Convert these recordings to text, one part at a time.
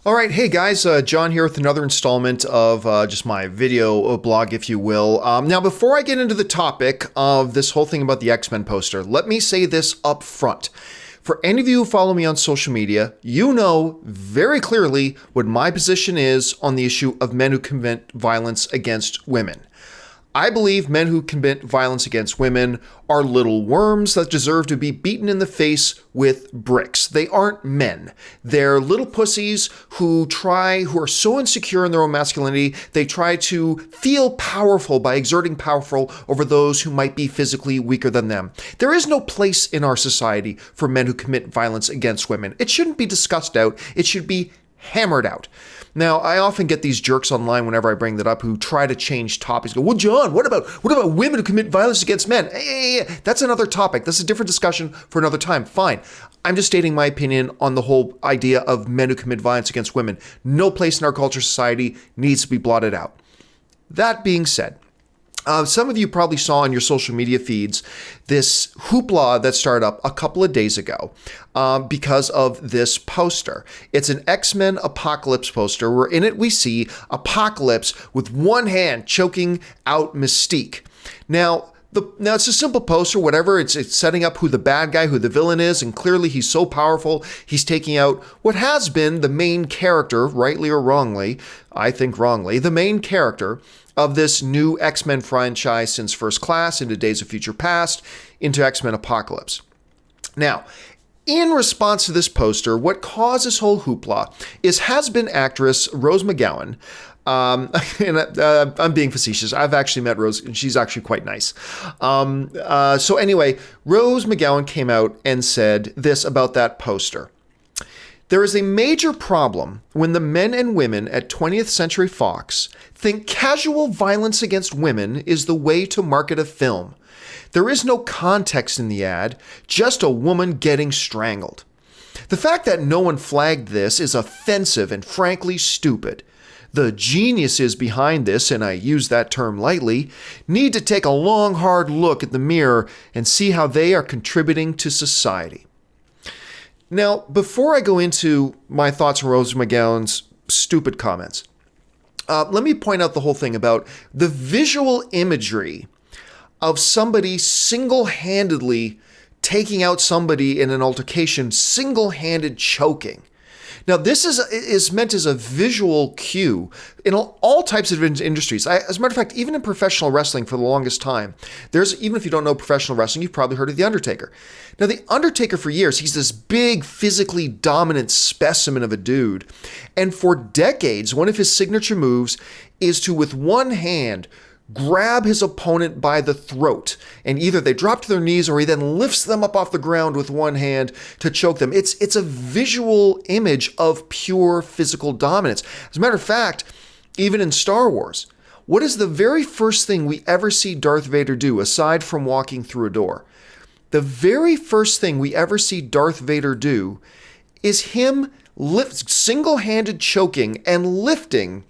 All right, hey guys, John here with another installment of just my video blog, if you will. Now, before I get into the topic of this whole thing about the X-Men poster, let me say this up front. For any of you who follow me on social media, you know very clearly what my position is on the issue of men who commit violence against women. I believe men who commit violence against women are little worms that deserve to be beaten in the face with bricks. They aren't men. They're little pussies who are so insecure in their own masculinity, they try to feel powerful by exerting powerful over those who might be physically weaker than them. There is no place in our society for men who commit violence against women. It shouldn't be discussed out. It should be hammered out. Now, I often get these jerks online whenever I bring that up who try to change topics. Go, well, John, what about women who commit violence against men? Hey, that's another topic. That's a different discussion for another time. Fine. I'm just stating my opinion on the whole idea of men who commit violence against women. No place in our culture, society needs to be blotted out. That being said, some of you probably saw on your social media feeds this hoopla that started up a couple of days ago because of this poster. It's an X-Men Apocalypse poster where in it we see Apocalypse with one hand choking out Mystique. Now it's a simple poster, whatever. It's setting up who the bad guy, who the villain is, and clearly he's so powerful, he's taking out what has been the main character, rightly or wrongly, I think wrongly, the main character of this new X-Men franchise since First Class, into Days of Future Past, into X-Men Apocalypse. Now, in response to this poster, what caused this whole hoopla has-been actress Rose McGowan. I'm being facetious. I've actually met Rose, and she's actually quite nice. So anyway, Rose McGowan came out and said this about that poster. There is a major problem when the men and women at 20th Century Fox think casual violence against women is the way to market a film. There is no context in the ad, just a woman getting strangled. The fact that no one flagged this is offensive and frankly stupid. The geniuses behind this, and I use that term lightly, need to take a long, hard look at the mirror and see how they are contributing to society. Now, before I go into my thoughts on Rose McGowan's stupid comments, let me point out the whole thing about the visual imagery of somebody single-handedly taking out somebody in an altercation, single-handed choking. Now, this is meant as a visual cue in all types of industries. As a matter of fact, even in professional wrestling for the longest time, even if you don't know professional wrestling, you've probably heard of The Undertaker. Now, The Undertaker for years, he's this big, physically dominant specimen of a dude. And for decades, one of his signature moves is to, with one hand, grab his opponent by the throat, and either they drop to their knees or he then lifts them up off the ground with one hand to choke them. It's a visual image of pure physical dominance. As a matter of fact, even in Star Wars, what is the very first thing we ever see Darth Vader do aside from walking through a door? The very first thing we ever see Darth Vader do is him single-handed choking and lifting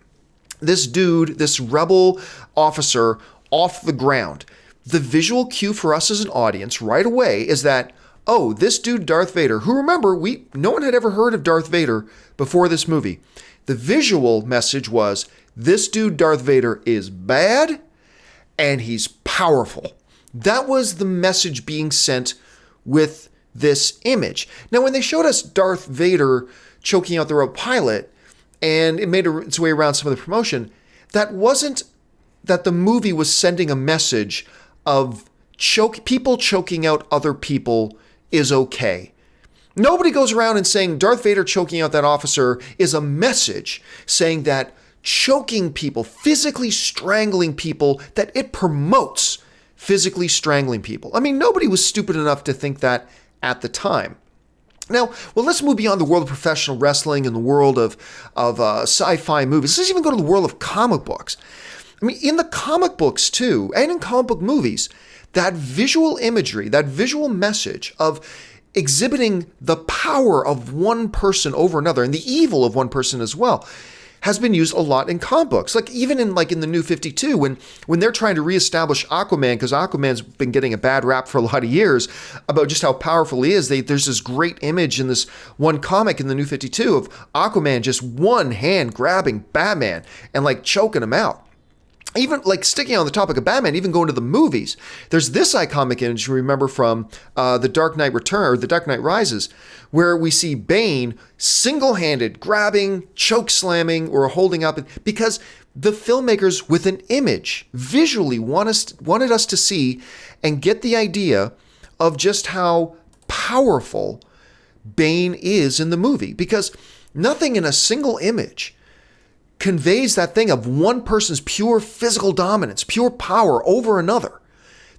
this dude, this rebel officer, off the ground. The visual cue for us as an audience right away is that, oh, this dude Darth Vader, who, remember, no one had ever heard of Darth Vader before this movie. The visual message was, this dude Darth Vader is bad and he's powerful. That was the message being sent with this image. Now, when they showed us Darth Vader choking out the robot pilot, and it made its way around some of the promotion, that wasn't that the movie was sending a message of people choking out other people is okay. Nobody goes around and saying Darth Vader choking out that officer is a message saying that choking people, physically strangling people, that it promotes physically strangling people. I mean, nobody was stupid enough to think that at the time. Now, well, let's move beyond the world of professional wrestling and the world of sci-fi movies. Let's even go to the world of comic books. I mean, in the comic books too, and in comic book movies, that visual imagery, that visual message of exhibiting the power of one person over another and the evil of one person as well, has been used a lot in comic books. Like even in the New 52, when they're trying to reestablish Aquaman, because Aquaman's been getting a bad rap for a lot of years about just how powerful he is. There's this great image in this one comic in the New 52 of Aquaman just one hand grabbing Batman and like choking him out. Even like sticking on the topic of Batman, even going to the movies, there's this iconic image you remember from The Dark Knight Return, or The Dark Knight Rises, where we see Bane single-handed grabbing, choke slamming, or holding up, because the filmmakers with an image visually wanted us to see and get the idea of just how powerful Bane is in the movie, because nothing in a single image conveys that thing of one person's pure physical dominance, pure power over another,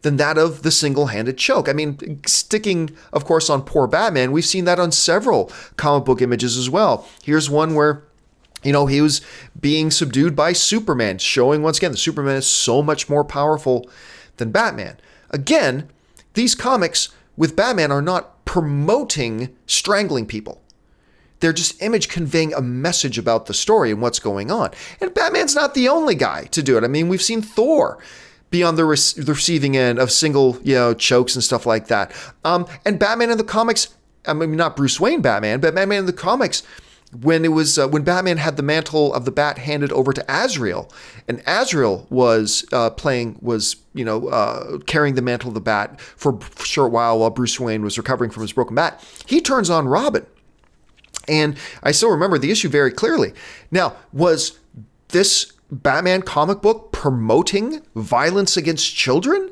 than that of the single-handed choke. I mean, sticking, of course, on poor Batman, we've seen that on several comic book images as well. Here's one where, he was being subdued by Superman, showing once again that Superman is so much more powerful than Batman. Again, these comics with Batman are not promoting strangling people. They're just image conveying a message about the story and what's going on. And Batman's not the only guy to do it. I mean, we've seen Thor be on the receiving end of single, chokes and stuff like that. And Batman in the comics, I mean, not Bruce Wayne Batman, but Batman in the comics, when Batman had the mantle of the Bat handed over to Azrael, and Azrael was carrying the mantle of the Bat for a short while Bruce Wayne was recovering from his broken bat, he turns on Robin. And I still remember the issue very clearly. Now, was this Batman comic book promoting violence against children?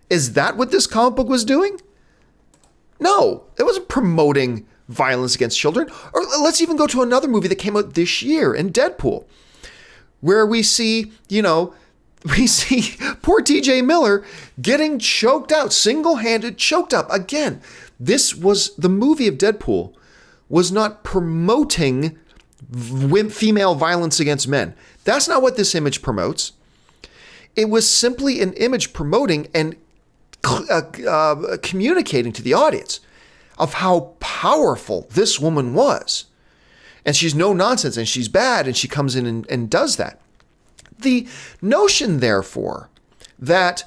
Is that what this comic book was doing? No, it wasn't promoting violence against children. Or let's even go to another movie that came out this year, in Deadpool, where we see poor TJ Miller getting choked out, single-handed choked up. Again, the movie of Deadpool was not promoting female violence against men. That's not what this image promotes. It was simply an image promoting and communicating to the audience of how powerful this woman was. And she's no nonsense, and she's bad, and she comes in and does that. The notion, therefore, that,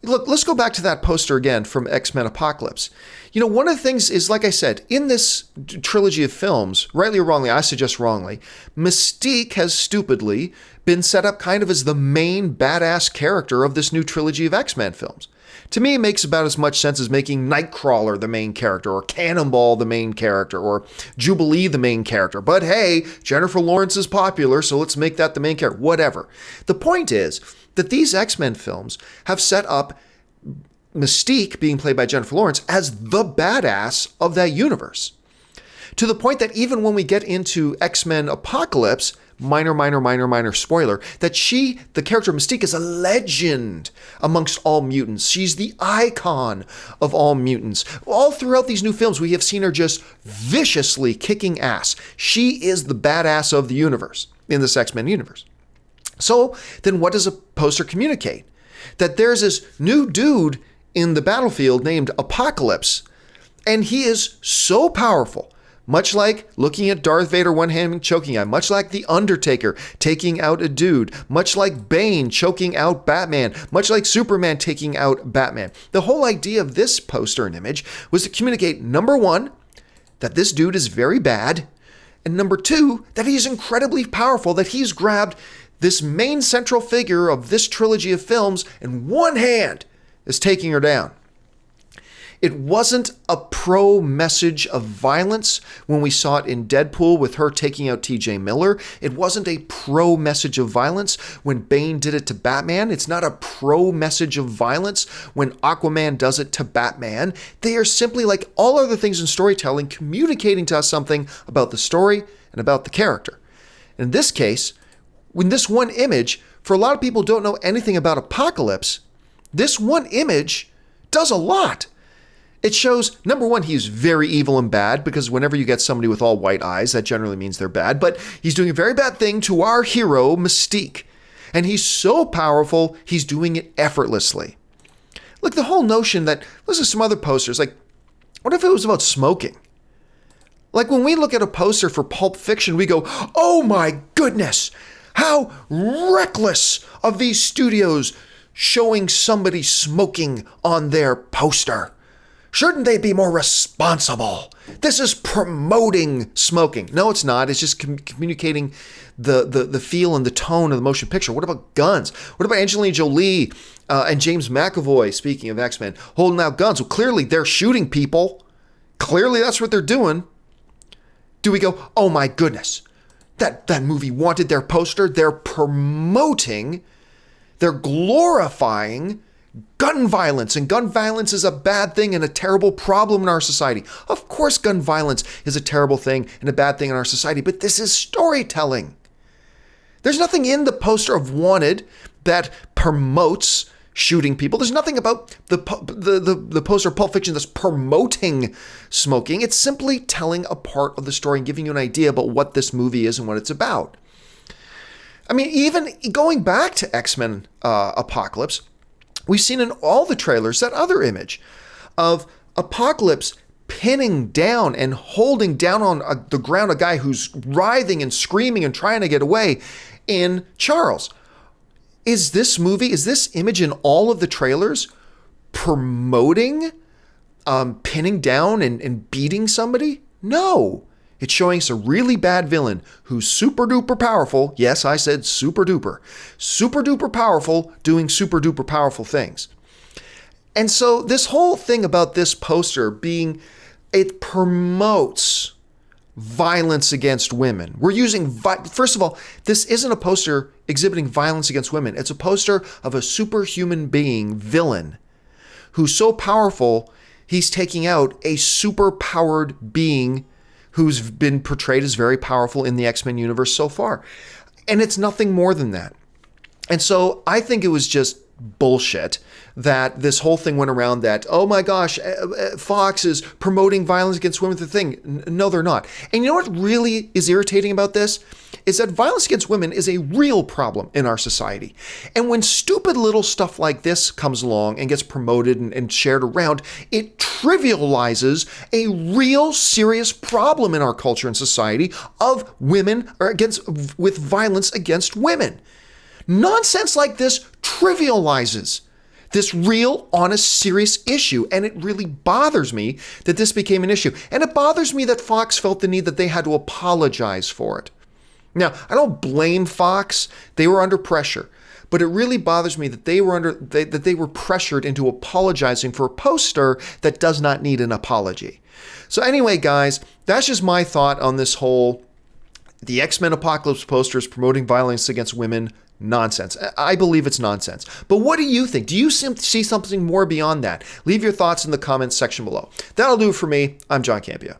look, let's go back to that poster again from X-Men Apocalypse. One of the things is, like I said, in this trilogy of films, rightly or wrongly, I suggest wrongly, Mystique has stupidly been set up kind of as the main badass character of this new trilogy of X-Men films. To me, it makes about as much sense as making Nightcrawler the main character, or Cannonball the main character, or Jubilee the main character. But hey, Jennifer Lawrence is popular, so let's make that the main character. Whatever. The point is that these X-Men films have set up Mystique, being played by Jennifer Lawrence, as the badass of that universe. To the point that even when we get into X-Men Apocalypse, minor spoiler, that the character of Mystique, is a legend amongst all mutants. She's the icon of all mutants. All throughout these new films, we have seen her just viciously kicking ass. She is the badass of the universe, in this X-Men universe. So then what does a poster communicate? That there's this new dude in the battlefield named Apocalypse, and he is so powerful, much like looking at Darth Vader one-handed choking out, much like The Undertaker taking out a dude, much like Bane choking out Batman, much like Superman taking out Batman. The whole idea of this poster and image was to communicate, number one, that this dude is very bad, and number two, that he's incredibly powerful, that he's grabbed this main central figure of this trilogy of films, and one hand is taking her down. It wasn't a pro-message of violence when we saw it in Deadpool with her taking out TJ Miller. It wasn't a pro-message of violence when Bane did it to Batman. It's not a pro-message of violence when Aquaman does it to Batman. They are simply, like all other things in storytelling, communicating to us something about the story and about the character. In this case, when this one image, for a lot of people who don't know anything about Apocalypse, this one image does a lot. It shows, number one, he's very evil and bad, because whenever you get somebody with all white eyes, that generally means they're bad. But he's doing a very bad thing to our hero, Mystique. And he's so powerful, he's doing it effortlessly. Look, the whole notion that, listen to some other posters, like, what if it was about smoking? Like when we look at a poster for Pulp Fiction, we go, oh my goodness, how reckless of these studios showing somebody smoking on their poster. Shouldn't they be more responsible? This is promoting smoking. No, it's not. It's just communicating the feel and the tone of the motion picture. What about guns? What about Angelina Jolie and James McAvoy, speaking of X-Men, holding out guns? Well, clearly they're shooting people. Clearly that's what they're doing. Do we go, oh my goodness, that movie wanted their poster? They're promoting, they're glorifying gun violence, and gun violence is a bad thing and a terrible problem in our society. Of course, gun violence is a terrible thing and a bad thing in our society, but this is storytelling. There's nothing in the poster of Wanted that promotes shooting people. There's nothing about the poster of Pulp Fiction that's promoting smoking. It's simply telling a part of the story and giving you an idea about what this movie is and what it's about. I mean, even going back to X-Men Apocalypse, we've seen in all the trailers that other image of Apocalypse pinning down and holding down on the ground a guy who's writhing and screaming and trying to get away in Charles. Is this image in all of the trailers promoting pinning down and beating somebody? No. It's showing us a really bad villain who's super duper powerful. Yes, I said super duper. Super duper powerful, doing super duper powerful things. And so this whole thing about this poster being, it promotes violence against women. We're using, first of all, this isn't a poster exhibiting violence against women. It's a poster of a superhuman being, villain, who's so powerful, he's taking out a super-powered being who's been portrayed as very powerful in the X-Men universe so far. And it's nothing more than that. And so I think it was just bullshit that this whole thing went around that, oh my gosh, Fox is promoting violence against women with the thing. No, they're not. And you know what really is irritating about this? Is that violence against women is a real problem in our society. And when stupid little stuff like this comes along and gets promoted and shared around, it trivializes a real serious problem in our culture and society of women with violence against women. Nonsense like this trivializes this real, honest, serious issue. And it really bothers me that this became an issue. And it bothers me that Fox felt the need that they had to apologize for it. Now, I don't blame Fox. They were under pressure. But it really bothers me that they were pressured into apologizing for a poster that does not need an apology. So anyway, guys, that's just my thought on this whole, the X-Men Apocalypse posters promoting violence against women. Nonsense. I believe it's nonsense. But what do you think? Do you see something more beyond that? Leave your thoughts in the comments section below. That'll do it for me. I'm John Campea.